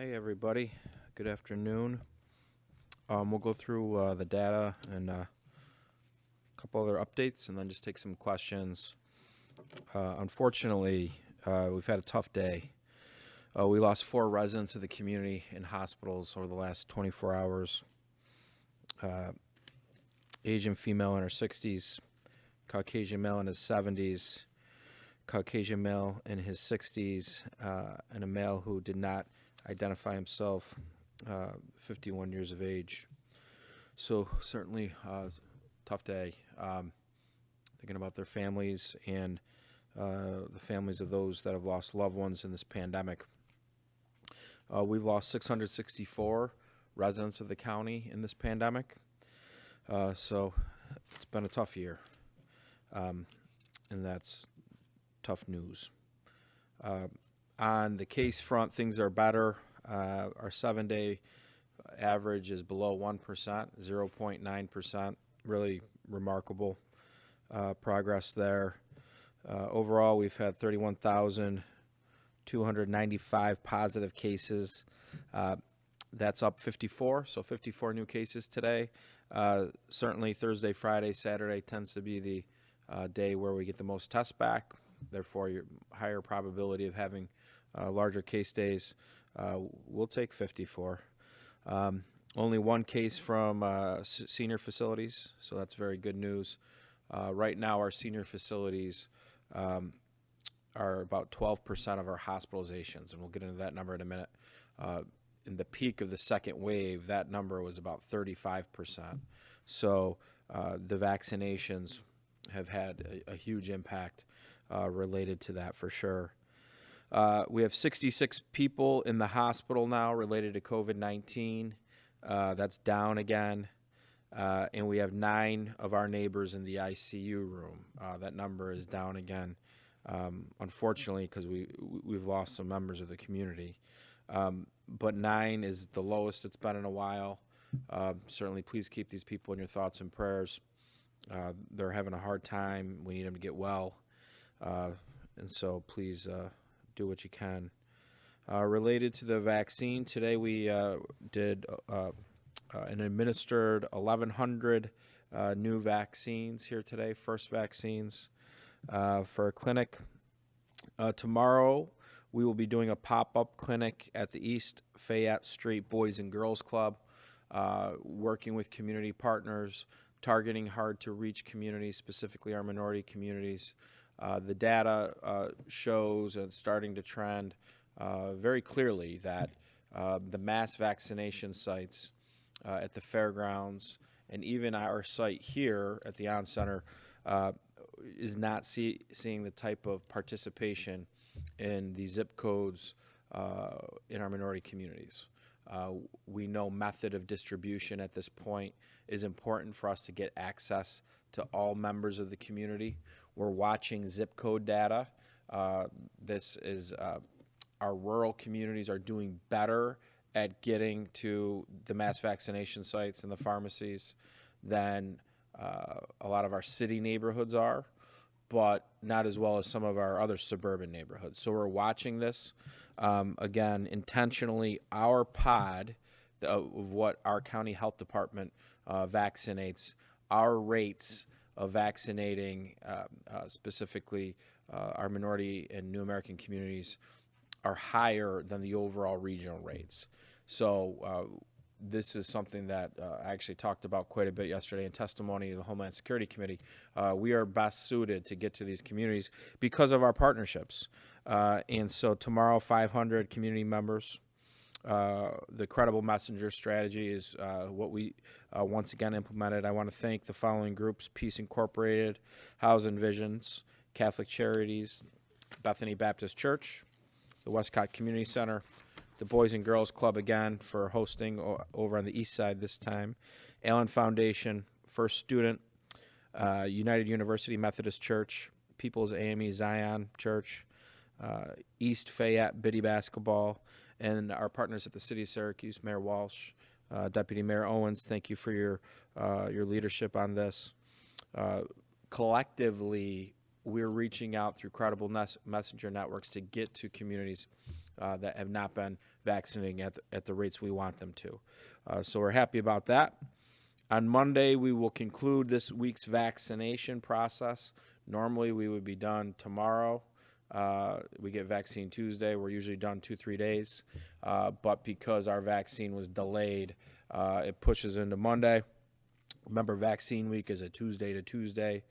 Hey everybody, good afternoon. We'll go through the data and a couple other updates and then just take some questions. Unfortunately, we've had a tough day. We lost 4 residents of the community in hospitals over the last 24 hours. Asian female in her 60s, Caucasian male in his 70s, Caucasian male in his 60s, and a male who did not identify himself, 51 years of age. So certainly tough day. Thinking about their families and the families of those that have lost loved ones in this pandemic. We've lost 664 residents of the county in this pandemic. So it's been a tough year, and that's tough news. On the case front, things are better. Our 7-day average is below 1%, 0.9%. Really remarkable progress there. Overall, we've had 31,295 positive cases. That's up 54, so 54 new cases today. Certainly Thursday, Friday, Saturday tends to be the day where we get the most tests back. Therefore, your higher probability of having larger case days. We'll take 54. Only 1 case from senior facilities, so that's very good news. Right now, our senior facilities are about 12% of our hospitalizations, and we'll get into that number in a minute. In the peak of the second wave, that number was about 35%. So the vaccinations have had a huge impact related to that for sure. We have 66 people in the hospital now related to COVID-19. That's down again. And we have 9 of our neighbors in the ICU room. That number is down again, unfortunately, because we've lost some members of the community. But 9 is the lowest it's been in a while. Certainly, please keep these people in your thoughts and prayers. They're having a hard time. We need them to get well. And so please do what you can. Related to the vaccine, today we did and administered 1,100 new vaccines here today, first vaccines for a clinic. Tomorrow we will be doing a pop-up clinic at the East Fayette Street Boys and Girls Club, working with community partners, targeting hard-to-reach communities, specifically our minority communities. The data shows, and it's starting to trend very clearly, that the mass vaccination sites at the fairgrounds and even our site here at the On Center is not seeing the type of participation in the zip codes in our minority communities. We know method of distribution at this point is important for us to get access to all members of the community. We're watching zip code data. This is our rural communities are doing better at getting to the mass vaccination sites and the pharmacies than a lot of our city neighborhoods are, but not as well as some of our other suburban neighborhoods. So we're watching this. Again, intentionally, our pod of what our county health department vaccinates, our rates of vaccinating specifically our minority and New American communities are higher than the overall regional rates. So this is something that I actually talked about quite a bit yesterday in testimony to the Homeland Security Committee. We are best suited to get to these communities because of our partnerships. And so tomorrow, 500 community members. The Credible Messenger strategy is what we once again implemented. I want to thank the following groups: Peace Incorporated, House and Visions, Catholic Charities, Bethany Baptist Church, the Westcott Community Center, the Boys and Girls Club again for hosting over on the east side this time, Allen Foundation, First Student, United University Methodist Church, People's AME Zion Church, East Fayette Biddy Basketball, and our partners at the City of Syracuse, Mayor Walsh, Deputy Mayor Owens. Thank you for your leadership on this. Collectively, we're reaching out through credible messenger networks to get to communities that have not been vaccinating at the rates we want them to. So we're happy about that. On Monday, we will conclude this week's vaccination process. Normally, we would be done tomorrow. We get vaccine Tuesday. We're usually done 2-3 days. But because our vaccine was delayed, it pushes into Monday. Remember, vaccine week is a Tuesday to Tuesday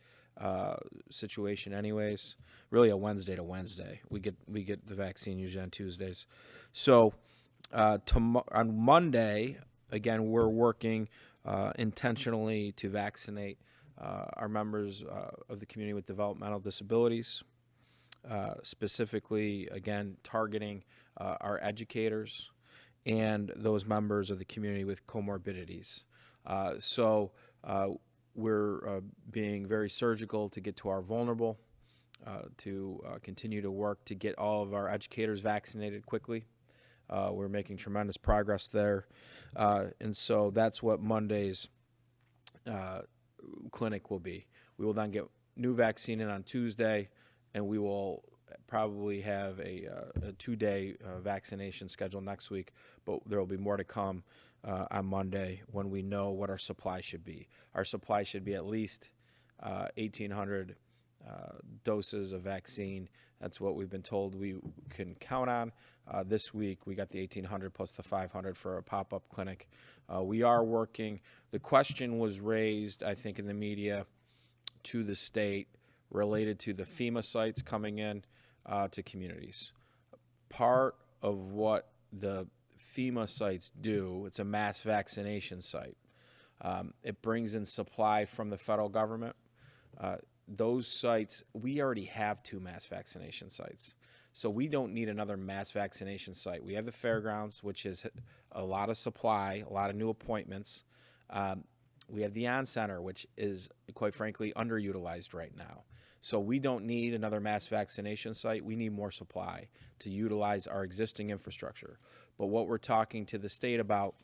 situation anyways. Really a Wednesday to Wednesday. We get the vaccine usually on Tuesdays. So on Monday, again, we're working intentionally to vaccinate our members of the community with developmental disabilities, specifically, again, targeting our educators and those members of the community with comorbidities. So we're being very surgical to get to our vulnerable, to continue to work to get all of our educators vaccinated quickly. We're making tremendous progress there. And so that's what Monday's clinic will be. We will then get new vaccine in on Tuesday, and we will probably have a 2-day vaccination schedule next week, but there will be more to come on Monday when we know what our supply should be. Our supply should be at least 1,800 doses of vaccine. That's what we've been told we can count on. This week, we got the 1,800 plus the 500 for a pop-up clinic. We are working. The question was raised, I think, in the media to the state related to the FEMA sites coming in to communities. Part of what the FEMA sites do, it's a mass vaccination site. It brings in supply from the federal government. Those sites, we already have 2 mass vaccination sites. So we don't need another mass vaccination site. We have the fairgrounds, which is a lot of supply, a lot of new appointments. We have the On Center, which is, quite frankly, underutilized right now. So we don't need another mass vaccination site. We need more supply to utilize our existing infrastructure. But what we're talking to the state about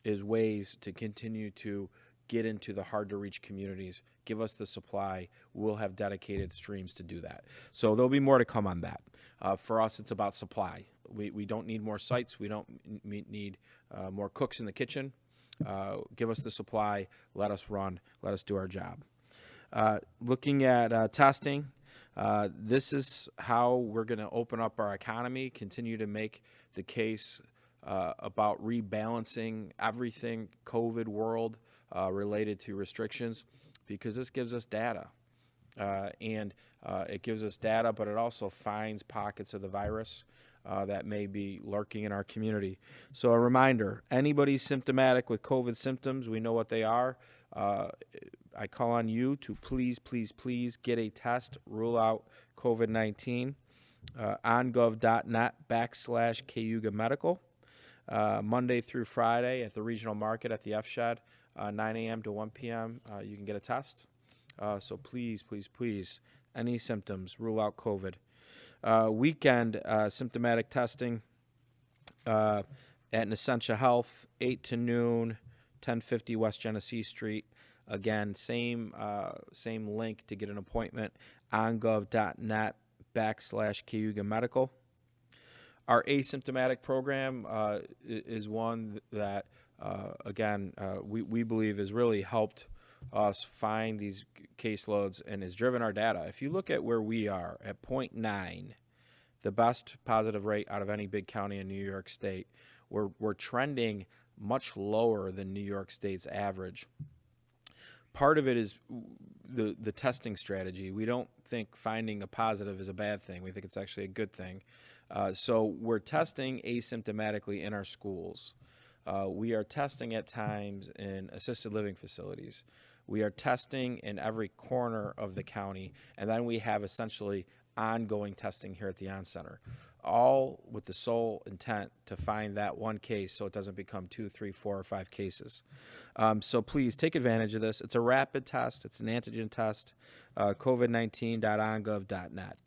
is ways to continue to get into the hard-to-reach communities, give us the supply. We'll have dedicated streams to do that. So there'll be more to come on that. For us, it's about supply. We don't need more sites. We don't need more cooks in the kitchen. Give us the supply. Let us run. Let us do our job. Looking at testing, this is how we're going to open up our economy, continue to make the case about rebalancing everything COVID world related to restrictions, because this gives us data. And it gives us data, but it also finds pockets of the virus that may be lurking in our community. So a reminder, anybody symptomatic with COVID symptoms, we know what they are. I call on you to please, please, please get a test, rule out COVID-19, ongov.net/Cayuga Medical, Monday through Friday at the regional market at the F Shed, 9 a.m. to 1 p.m. You can get a test. So please, please, please, any symptoms, rule out COVID. Weekend symptomatic testing at Essentia Health, 8 to noon, 1050 West Genesee Street. Again, same link to get an appointment, ongov.net/Cayuga Medical. Our asymptomatic program is one that, again, we believe has really helped us find these caseloads and has driven our data. If you look at where we are at 0.9, the best positive rate out of any big county in New York State, we're trending much lower than New York State's average. Part of it is the testing strategy. We don't think finding a positive is a bad thing. We think it's actually a good thing. So we're testing asymptomatically in our schools. We are testing at times in assisted living facilities. We are testing in every corner of the county, and then we have essentially ongoing testing here at the On Center, all with the sole intent to find that one case so it doesn't become 2, 3, 4, or 5 cases. So please take advantage of this. It's a rapid test. It's an antigen test, covid19.ongov.net.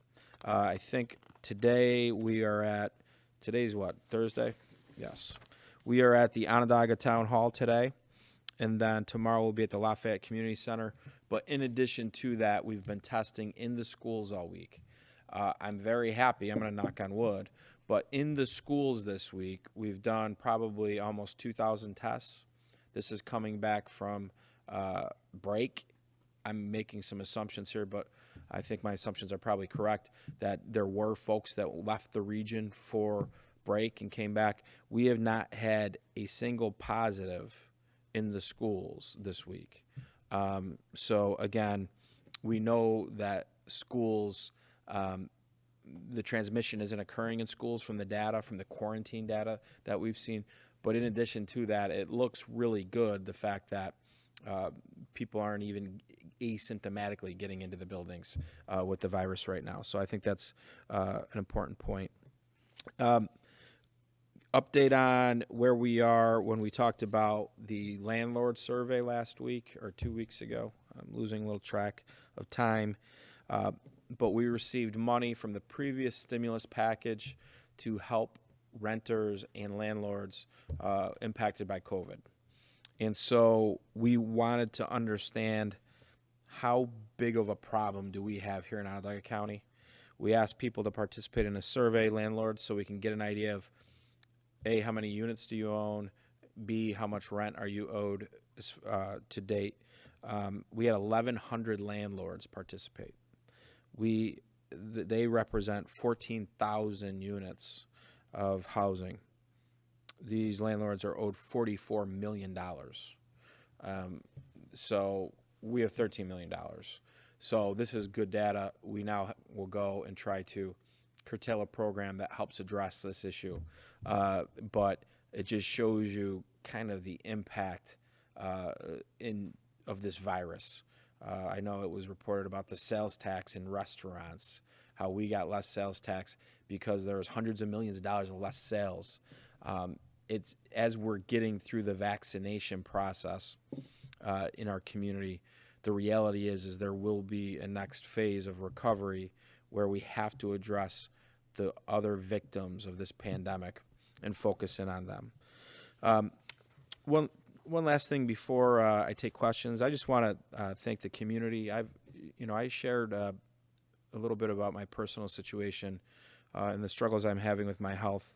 I think today we are at, today's what, Thursday? Yes. We are at the Onondaga Town Hall today, and then tomorrow we'll be at the Lafayette Community Center. But in addition to that, we've been testing in the schools all week. I'm very happy, I'm going to knock on wood, But in the schools this week, we've done probably almost 2,000 tests. This is coming back from break. I'm making some assumptions here, but I think my assumptions are probably correct, that there were folks that left the region for break and came back. We have not had a single positive in the schools this week. So again, we know that schools, the transmission isn't occurring in schools from the data, from the quarantine data that we've seen. But in addition to that, it looks really good, the fact that people aren't even asymptomatically getting into the buildings with the virus right now. So I think that's an important point. Update on where we are when we talked about the landlord survey last week or 2 weeks ago. I'm losing a little track of time. But we received money from the previous stimulus package to help renters and landlords impacted by COVID. And so we wanted to understand how big of a problem do we have here in Onondaga County. We asked people to participate in a survey, landlords, so we can get an idea of A, how many units do you own, B, how much rent are you owed to date. We had 1,100 landlords participate. They represent 14,000 units of housing. These landlords are owed $44 million. So we have $13 million. So this is good data. We now will go and try to curtail a program that helps address this issue. But it just shows you kind of the impact of this virus. I know it was reported about the sales tax in restaurants, how we got less sales tax because there was hundreds of millions of dollars of less sales. It's as we're getting through the vaccination process in our community, the reality is there will be a next phase of recovery where we have to address the other victims of this pandemic and focus in on them. One last thing before I take questions, I just want to thank the community. I shared a little bit about my personal situation and the struggles I'm having with my health,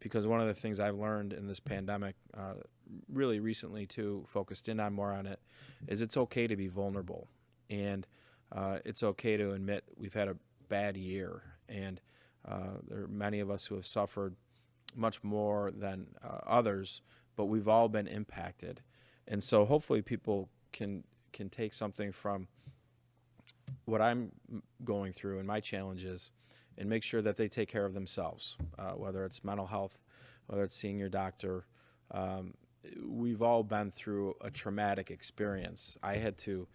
because one of the things I've learned in this pandemic, really recently too, focused in on more on it, is it's okay to be vulnerable, and it's okay to admit we've had a bad year, and there are many of us who have suffered much more than others, but we've all been impacted. And so hopefully people can take something from what I'm going through and my challenges and make sure that they take care of themselves, whether it's mental health, whether it's seeing your doctor. We've all been through a traumatic experience. I had to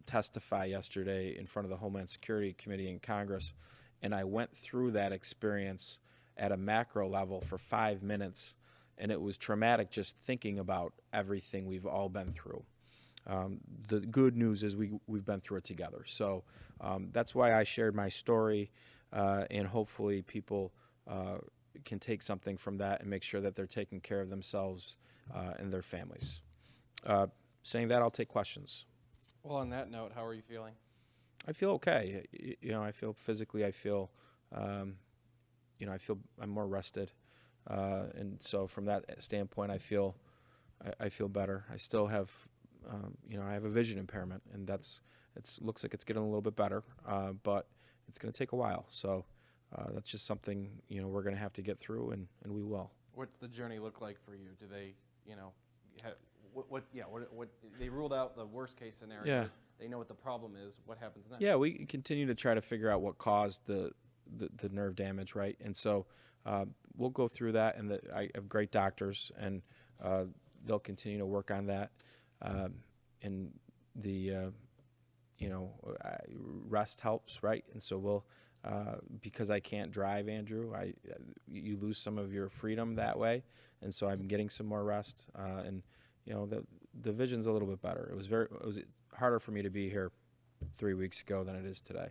testify yesterday in front of the Homeland Security Committee in Congress, and I went through that experience at a macro level for 5 minutes, and it was traumatic just thinking about everything we've all been through. The good news is we've been through it together. So that's why I shared my story, and hopefully people can take something from that and make sure that they're taking care of themselves and their families. Saying that, I'll take questions. Well, on that note, how are you feeling? I feel okay. I feel physically, I feel I'm more rested. And so from that standpoint, I feel better. I still have, I have a vision impairment, and looks like it's getting a little bit better, but it's going to take a while. So that's just something, we're going to have to get through, and we will. What's the journey look like for you? Do they, what they ruled out the worst case scenarios. Yeah. They know what the problem is. What happens next? Yeah, we continue to try to figure out what caused the nerve damage, right? And so we'll go through that, and I have great doctors, and they'll continue to work on that. And the rest helps, right? And so we'll because I can't drive, Andrew, you lose some of your freedom that way, and so I'm getting some more rest, and the vision's a little bit better. It was harder for me to be here 3 weeks ago than it is today.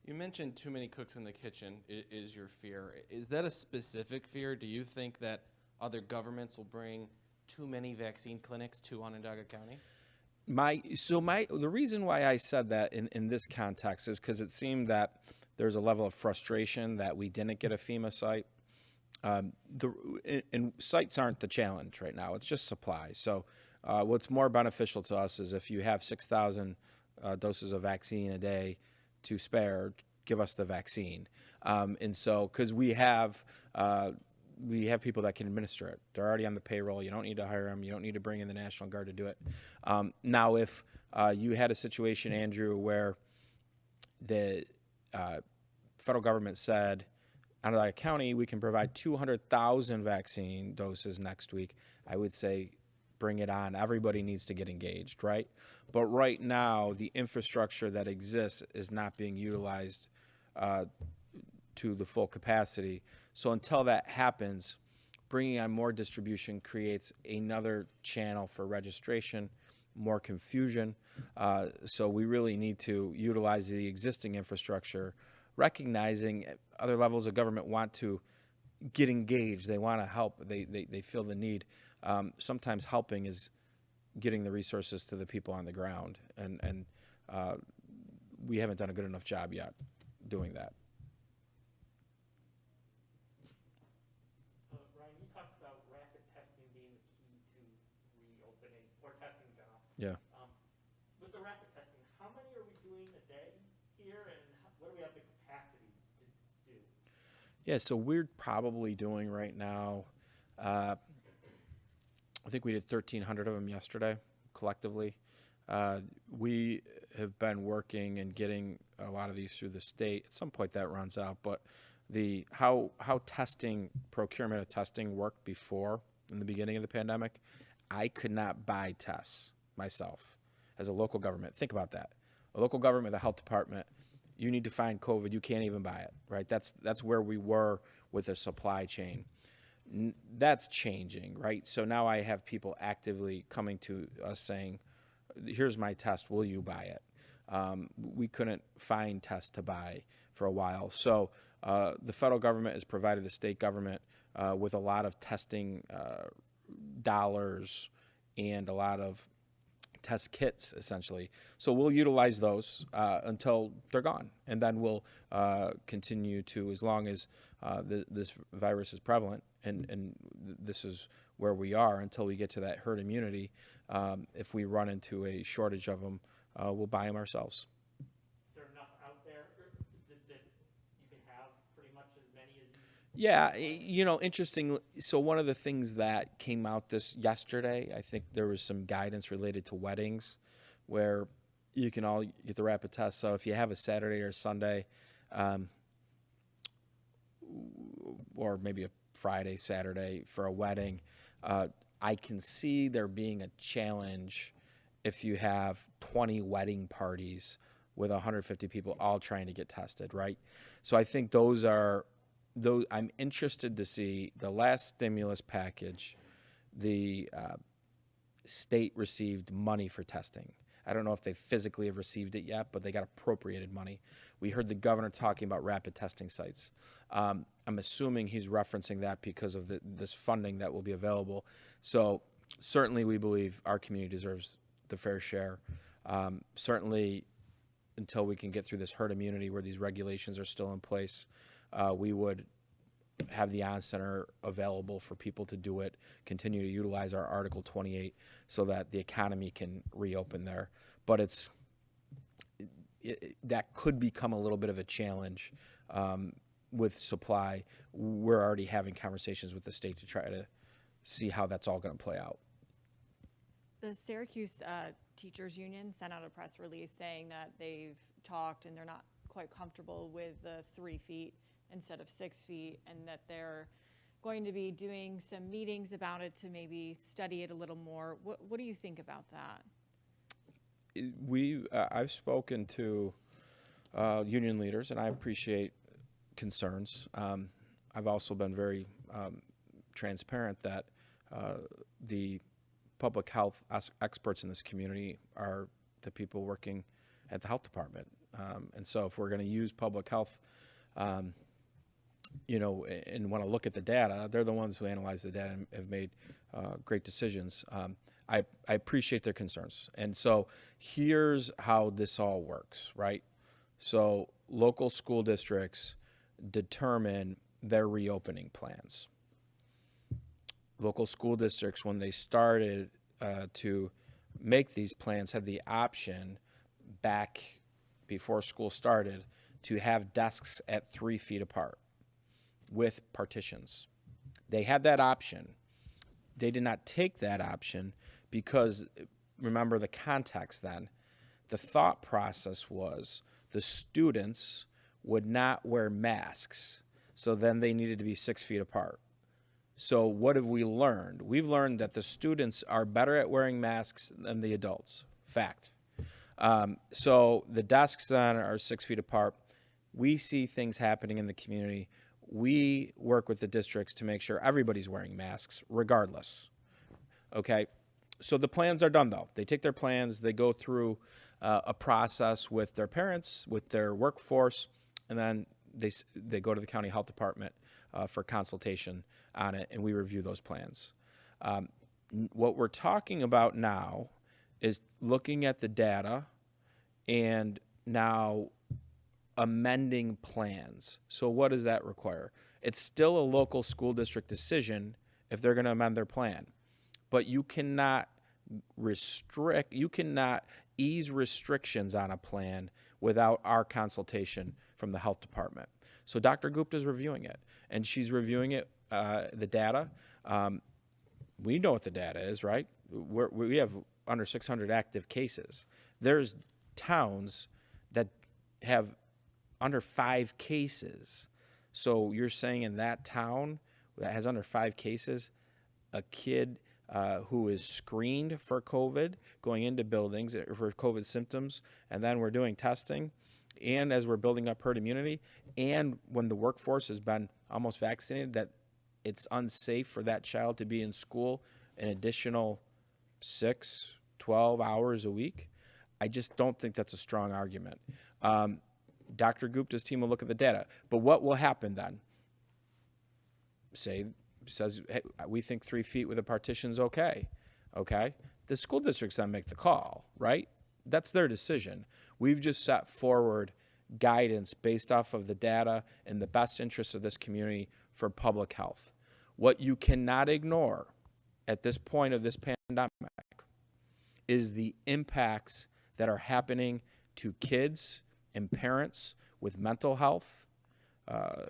You mentioned too many cooks in the kitchen is your fear. Is that a specific fear? Do you think that other governments will bring too many vaccine clinics to Onondaga County? The reason why I said that in this context is because it seemed that there's a level of frustration that we didn't get a FEMA site. And sites aren't the challenge right now. It's just supply. So what's more beneficial to us is if you have 6,000 doses of vaccine a day to spare, give us the vaccine. And so, because we have people that can administer it. They're already on the payroll. You don't need to hire them. You don't need to bring in the National Guard to do it. Now, if you had a situation, Andrew, where the federal government said, Onondaga County, we can provide 200,000 vaccine doses next week, I would say bring it on. Everybody needs to get engaged, right? But right now, the infrastructure that exists is not being utilized to the full capacity. So until that happens, bringing on more distribution creates another channel for registration, more confusion. So we really need to utilize the existing infrastructure, recognizing other levels of government want to get engaged. They want to help. They feel the need. Sometimes helping is getting the resources to the people on the ground, and we haven't done a good enough job yet doing that. Ryan, you talked about rapid testing being the key to reopening or testing in general. Yeah. With the rapid testing, how many are we doing a day here, and what do we have the capacity to do? Yeah, so we're probably doing right now, I think we did 1,300 of them yesterday, collectively. We have been working and getting a lot of these through the state. At some point that runs out, but how testing, procurement of testing worked before in the beginning of the pandemic, I could not buy tests myself as a local government. Think about that. A local government, the health department, you need to find COVID, you can't even buy it, right? That's where we were with the supply chain. That's changing, right? So now I have people actively coming to us saying, here's my test, will you buy it? We couldn't find tests to buy for a while. So the federal government has provided the state government with a lot of testing dollars and a lot of test kits, essentially. So we'll utilize those until they're gone. And then we'll continue to, as long as this virus is prevalent, and this is where we are until we get to that herd immunity. If we run into a shortage of them, we'll buy them ourselves. Is there enough out there that you can have pretty much as many as you? Yeah, you know, interesting. So one of the things that came out yesterday, I think there was some guidance related to weddings where you can all get the rapid test. So if you have a Saturday or Sunday, or maybe a Friday, Saturday for a wedding, I can see there being a challenge if you have 20 wedding parties with 150 people all trying to get tested, right? So I think I'm interested to see the last stimulus package, the state received money for testing. I don't know if they physically have received it yet, but they got appropriated money. We heard the governor talking about rapid testing sites. I'm assuming he's referencing that because of this funding that will be available. So certainly we believe our community deserves the fair share. Certainly until we can get through this herd immunity where these regulations are still in place, we would have the on-center available for people to do it, continue to utilize our Article 28 so that the economy can reopen there. But that could become a little bit of a challenge with supply. We're already having conversations with the state to try to see how that's all going to play out. The Syracuse Teachers Union sent out a press release saying that they've talked and they're not quite comfortable with the 3 feet instead of 6 feet, and that they're going to be doing some meetings about it to maybe study it a little more. What do you think about that? I've spoken to union leaders, and I appreciate concerns. I've also been very transparent that the public health experts in this community are the people working at the health department. And so if we're going to use public health, and want to look at the data, they're the ones who analyze the data and have made great decisions. I appreciate their concerns. And so here's how this all works, right? So local school districts determine their reopening plans. local school districts, when they started to make these plans, had the option back before school started to have desks at 3 feet apart with partitions. They had that option. They did not take that option because, remember the context then, the thought process was the students would not wear masks, so then they needed to be 6 feet apart. So what have we learned? We've learned that the students are better at wearing masks than the adults. Fact. So the desks then are 6 feet apart. We see things happening in the community. We work with the districts to make sure everybody's wearing masks regardless. Okay? So the plans are done, though. They take their plans, they go through a process with their parents, with their workforce, and then they go to the county health department for consultation on it, and we review those plans. What we're talking about now is looking at the data and now amending plans. So what does that require? It's still a local school district decision if they're going to amend their plan, but you cannot ease restrictions on a plan without our consultation from the health department. So Dr. Gupta is reviewing it, and she's reviewing it, the data. We know what the data is, right? We have under 600 active cases. There's towns that have under 5 cases. So you're saying in that town that has under 5 cases, a kid who is screened for COVID going into buildings for COVID symptoms, and then we're doing testing, and as we're building up herd immunity, and when the workforce has been almost vaccinated, that it's unsafe for that child to be in school an additional 6, 12 hours a week. I just don't think that's a strong argument. Dr. Gupta's team will look at the data. But what will happen then? Says, hey, we think 3 feet with a partition's okay. Okay? The school districts then make the call, right? That's their decision. We've just set forward guidance based off of the data and the best interests of this community for public health. What you cannot ignore at this point of this pandemic is the impacts that are happening to kids and parents with mental health,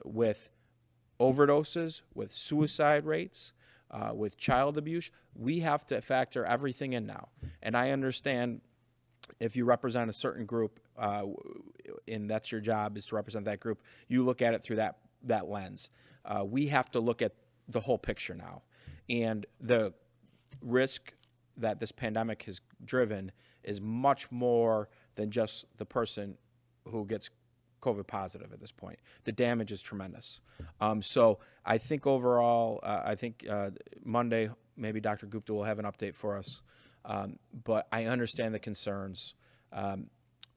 with overdoses, with suicide rates, with child abuse. We have to factor everything in now. And I understand if you represent a certain group, and that's your job is to represent that group, you look at it through that lens. We have to look at the whole picture now. And the risk that this pandemic has driven is much more than just the person who gets COVID positive at this point. The damage is tremendous. So I think overall, Monday, maybe Dr. Gupta will have an update for us. But I understand the concerns.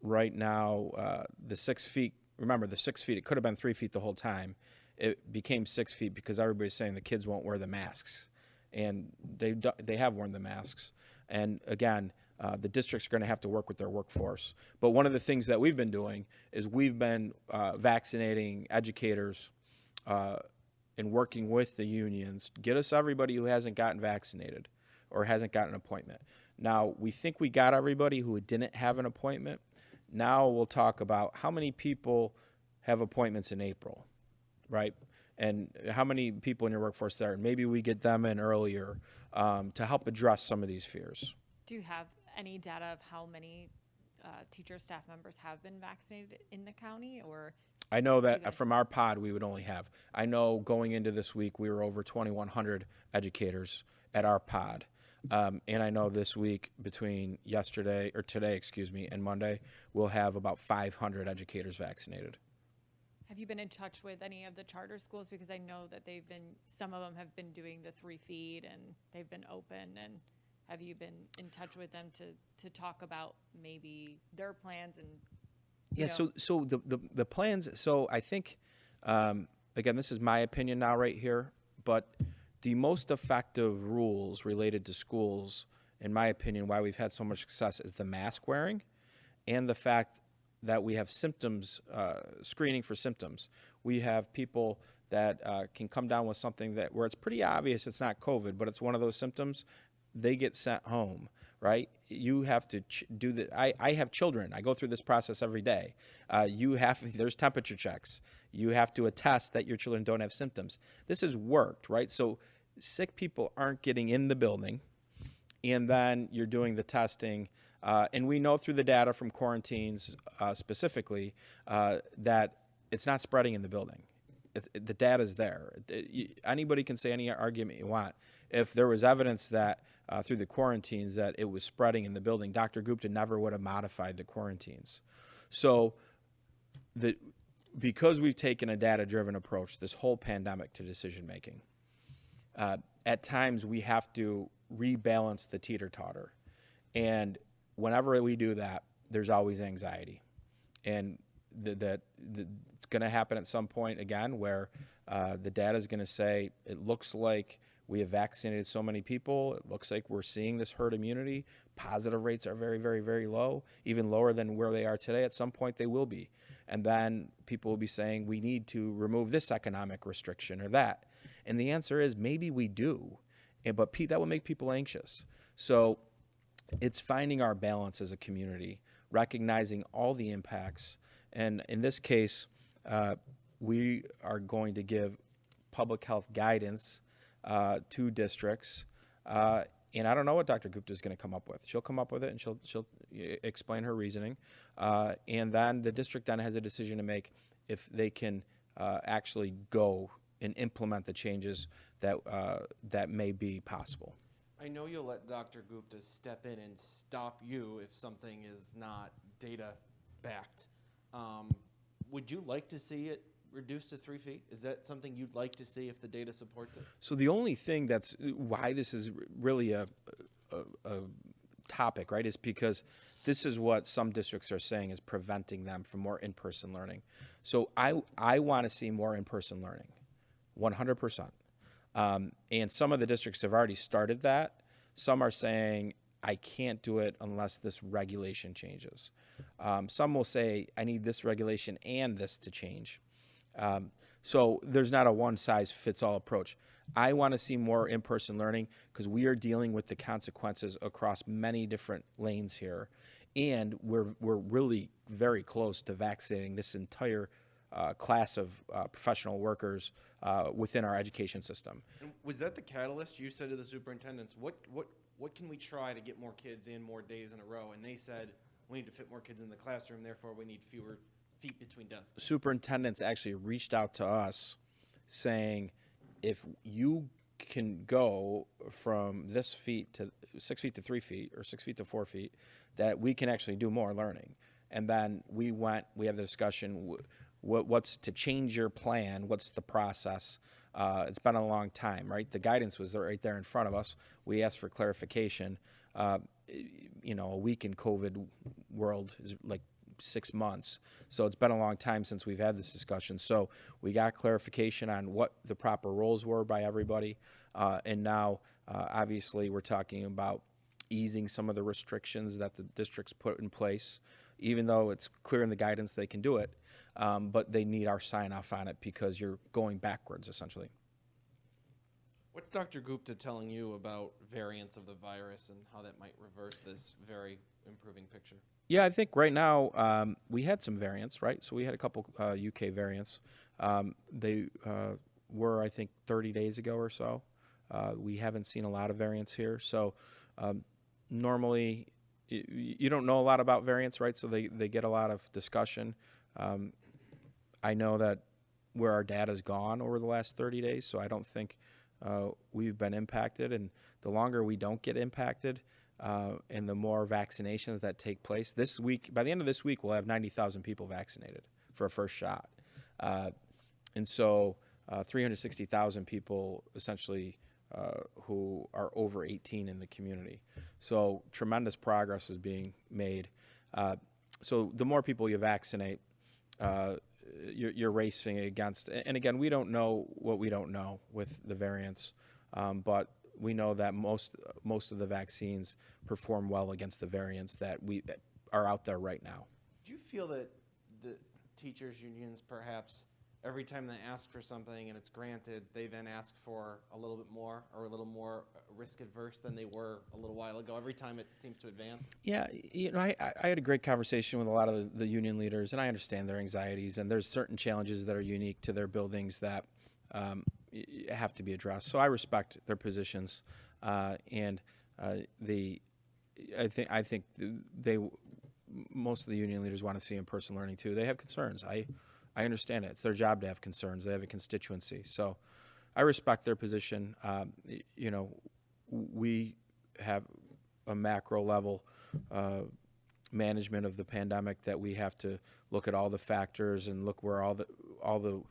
Right now, the 6 feet, remember the 6 feet, it could have been 3 feet the whole time. It became 6 feet because everybody's saying the kids won't wear the masks. And they have worn the masks. And again, the districts are going to have to work with their workforce. But one of the things that we've been doing is we've been vaccinating educators and working with the unions. Get us everybody who hasn't gotten vaccinated or hasn't gotten an appointment. Now, we think we got everybody who didn't have an appointment. Now we'll talk about how many people have appointments in April, right? And how many people in your workforce there. And maybe we get them in earlier to help address some of these fears. Do you have any data of how many teacher staff members have been vaccinated in the county, or? I know that from our pod, we would only have. I know going into this week, we were over 2,100 educators at our pod. And I know this week between today, and Monday, we'll have about 500 educators vaccinated. Have you been in touch with any of the charter schools? Because I know that some of them have been doing the 3 feet and they've been open. And have you been in touch with them to talk about maybe their plans and? Yeah. So the plans. So I think, again, this is my opinion now right here, but the most effective rules related to schools, in my opinion, why we've had so much success is the mask wearing and the fact that we have symptoms, screening for symptoms. We have people that can come down with something that where it's pretty obvious it's not COVID, but it's one of those symptoms, they get sent home, right? You have to do the. I have children. I go through this process every day. There's temperature checks. You have to attest that your children don't have symptoms. This has worked, right? So sick people aren't getting in the building, and then you're doing the testing. And we know through the data from quarantines specifically that it's not spreading in the building. The data is there. Anybody can say any argument you want. If there was evidence that through the quarantines that it was spreading in the building, Dr. Gupta never would have modified the quarantines. So because we've taken a data-driven approach this whole pandemic to decision-making, at times we have to rebalance the teeter-totter. And whenever we do that, there's always anxiety. And it's going to happen at some point again where the data is going to say it looks like we have vaccinated so many people. It looks like we're seeing this herd immunity. Positive rates are very, very, very low, even lower than where they are today. At some point they will be. And then people will be saying we need to remove this economic restriction or that. And the answer is maybe we do, but that will make people anxious. So it's finding our balance as a community, recognizing all the impacts. And in this case, we are going to give public health guidance to districts. And I don't know what Dr. Gupta is going to come up with. She'll come up with it, and she'll explain her reasoning. And then the district then has a decision to make if they can actually go and implement the changes that may be possible. I know you'll let Dr. Gupta step in and stop you if something is not data-backed. Would you like to see it reduced to 3 feet? Is that something you'd like to see if the data supports it? So the only thing that's why this is really a topic, right, is because this is what some districts are saying is preventing them from more in-person learning. So I want to see more in-person learning, 100%. And some of the districts have already started that. Some are saying, I can't do it unless this regulation changes. Some will say, I need this regulation and this to change. So there's not a one-size-fits-all approach. I want to see more in-person learning because we are dealing with the consequences across many different lanes here. And we're really very close to vaccinating this entire class of professional workers within our education system. And was that the catalyst you said to the superintendents? What can we try to get more kids in more days in a row? And they said, we need to fit more kids in the classroom, therefore we need fewer feet between desks. Superintendents actually reached out to us saying, if you can go from 6 feet to 3 feet or 6 feet to 4 feet, that we can actually do more learning. And then we have the discussion, what's to change your plan? What's the process? It's been a long time, right? The guidance was right there in front of us. We asked for clarification. A week in COVID world is like 6 months. So it's been a long time since we've had this discussion. So we got clarification on what the proper roles were by everybody. And now, obviously, we're talking about easing some of the restrictions that the districts put in place, even though it's clear in the guidance they can do it. But they need our sign-off on it because you're going backwards, essentially. What's Dr. Gupta telling you about variants of the virus and how that might reverse this very improving picture? Yeah, I think right now we had some variants, right? So we had a couple UK variants. They were, I think, 30 days ago or so. We haven't seen a lot of variants here. So normally you don't know a lot about variants, right? So they get a lot of discussion. I know that where our data's gone over the last 30 days, so I don't think we've been impacted. And the longer we don't get impacted, and the more vaccinations that take place this week, by the end of this week, we'll have 90,000 people vaccinated for a first shot. And so 360,000 people essentially who are over 18 in the community. So tremendous progress is being made. So the more people you vaccinate, you're racing against. And again, we don't know what we don't know with the variants, but we know that most of the vaccines perform well against the variants that are out there right now. Do you feel that the teachers' unions perhaps every time they ask for something and it's granted, they then ask for a little bit more or a little more risk adverse than they were a little while ago. Every time it seems to advance. Yeah, I had a great conversation with a lot of the union leaders, and I understand their anxieties, and there's certain challenges that are unique to their buildings that have to be addressed. So I respect their positions, and I think they most of the union leaders want to see in-person learning too. They have concerns. I understand it. It's their job to have concerns. They have a constituency. So I respect their position. We have a macro level management of the pandemic that we have to look at all the factors and look where all the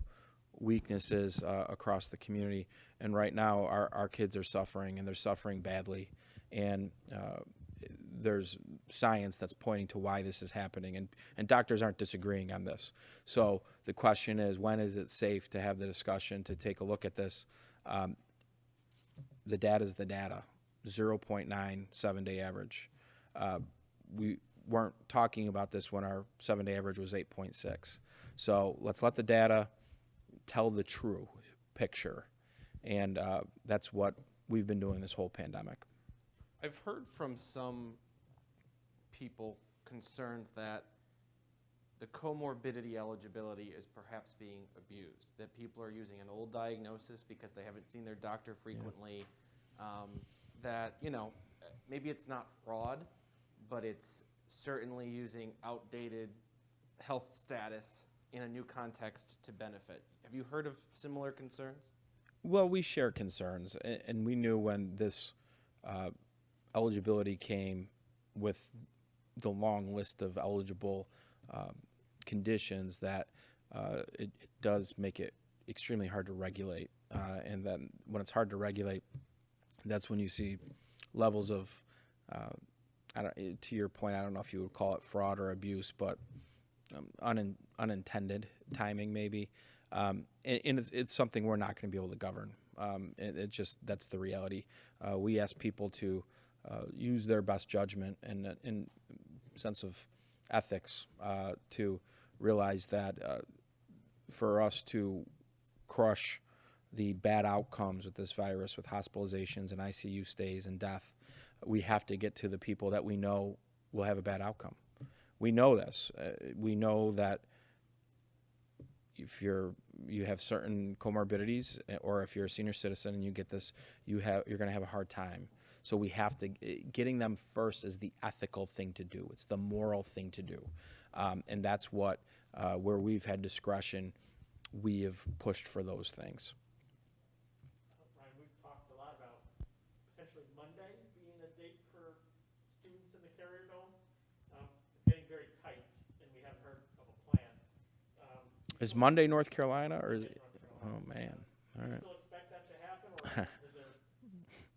weaknesses across the community. And right now our kids are suffering, and they're suffering badly. And there's science that's pointing to why this is happening, and doctors aren't disagreeing on this. So the question is, when is it safe to have the discussion to take a look at this? The data is the data, 0.9 7-day average. We weren't talking about this when our 7-day average was 8.6. So let's let the data tell the true picture, and that's what we've been doing this whole pandemic. I've heard from some people concerns that the comorbidity eligibility is perhaps being abused, that people are using an old diagnosis because they haven't seen their doctor frequently, that, maybe it's not fraud, but it's certainly using outdated health status in a new context to benefit. Have you heard of similar concerns? Well, we share concerns, and we knew when this eligibility came with the long list of eligible conditions that it does make it extremely hard to regulate. And then when it's hard to regulate, that's when you see levels of, to your point, I don't know if you would call it fraud or abuse, but unintended timing maybe. And it's something we're not going to be able to govern. That's the reality. We ask people to use their best judgment and sense of ethics to realize that for us to crush the bad outcomes with this virus, with hospitalizations and ICU stays and death, we have to get to the people that we know will have a bad outcome. We know this. We know that if you have certain comorbidities, or if you're a senior citizen and you get this, you're going to have a hard time. So we have to, getting them first is the ethical thing to do. It's the moral thing to do. And that's what, where we've had discretion, we have pushed for those things. Ryan, we've talked a lot about potentially Monday being a date for students in the Carrier Dome. It's getting very tight, and we haven't heard of a plan. Is Monday North Carolina, or is it? North Carolina. Oh, man. All Do you right. still expect that to happen, or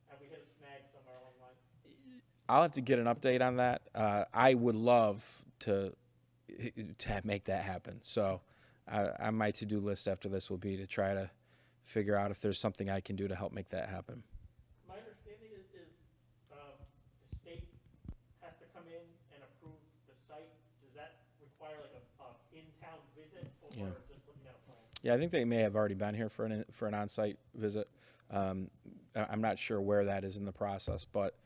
have we hit a snag somewhere along the line? I'll have to get an update on that. I would love to make that happen. So on my to-do list after this will be to try to figure out if there's something I can do to help make that happen. My understanding is the state has to come in and approve the site. Does that require like a in-town visit, or Yeah. just looking at a plan? Yeah, I think they may have already been here for an on-site visit. I'm not sure where that is in the process, but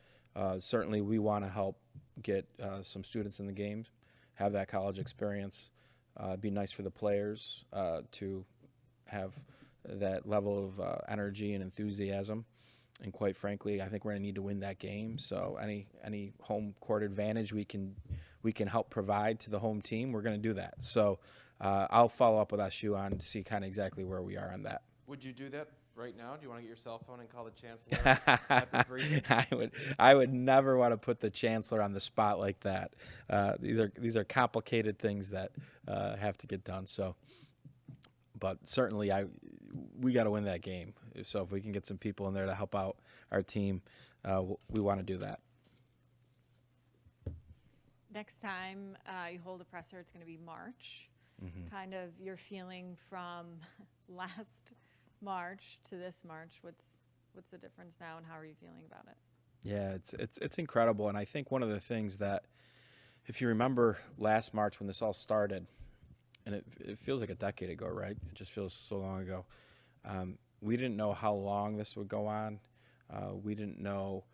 certainly we want to help get some students in the game, have that college experience. It'd be nice for the players to have that level of energy and enthusiasm. And quite frankly, I think we're going to need to win that game. So any home court advantage we can help provide to the home team, we're going to do that. So I'll follow up with SU on to see kind of exactly where we are on that. Would you do that right now? Do you want to get your cell phone and call the chancellor at the briefing? I would never want to put the chancellor on the spot like that. These are complicated things that have to get done. So, but certainly we got to win that game. So if we can get some people in there to help out our team, we want to do that. Next time you hold a presser, it's going to be March. Mm-hmm. Kind of your feeling from last March to this March. What's the difference now, and how are you feeling about it? Yeah, it's incredible, and I think one of the things that, if you remember last March when this all started, and it feels like a decade ago, right? It just feels so long ago. We didn't know how long this would go on. We didn't know.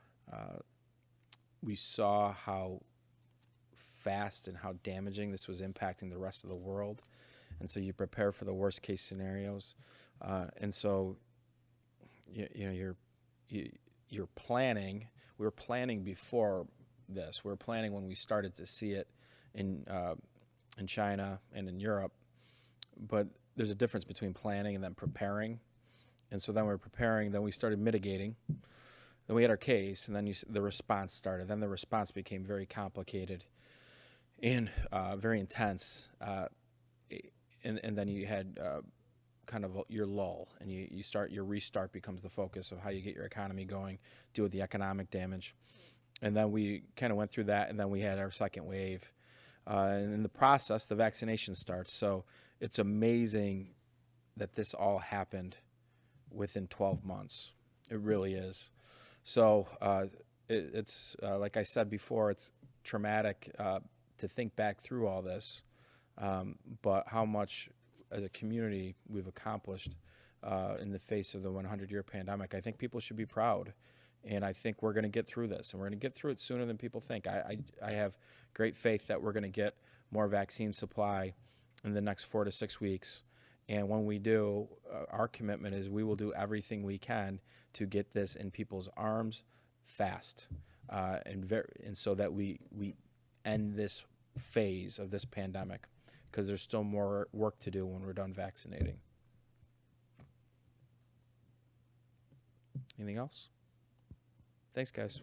We saw how fast and how damaging this was impacting the rest of the world, and so you prepare for the worst case scenarios, and so you're planning. We were planning before this. We were planning when we started to see it in China and in Europe, but there's a difference between planning and then preparing. And so then we were preparing, then we started mitigating, then we had our case, and then the response started. Then the response became very complicated and very intense, and then you had kind of your lull, and your restart becomes the focus of how you get your economy going, deal with the economic damage. And then we kind of went through that, and then we had our second wave. And in the process, the vaccination starts. So it's amazing that this all happened within 12 months. It really is. So it's like I said before, it's traumatic to think back through all this, but how much as a community we've accomplished in the face of the 100-year pandemic. I think people should be proud. And I think we're going to get through this, and we're going to get through it sooner than people think. I have great faith that we're going to get more vaccine supply in the next 4 to 6 weeks. And when we do, our commitment is we will do everything we can to get this in people's arms fast, and so that we end this phase of this pandemic, because there's still more work to do when we're done vaccinating. Anything else? Thanks, guys.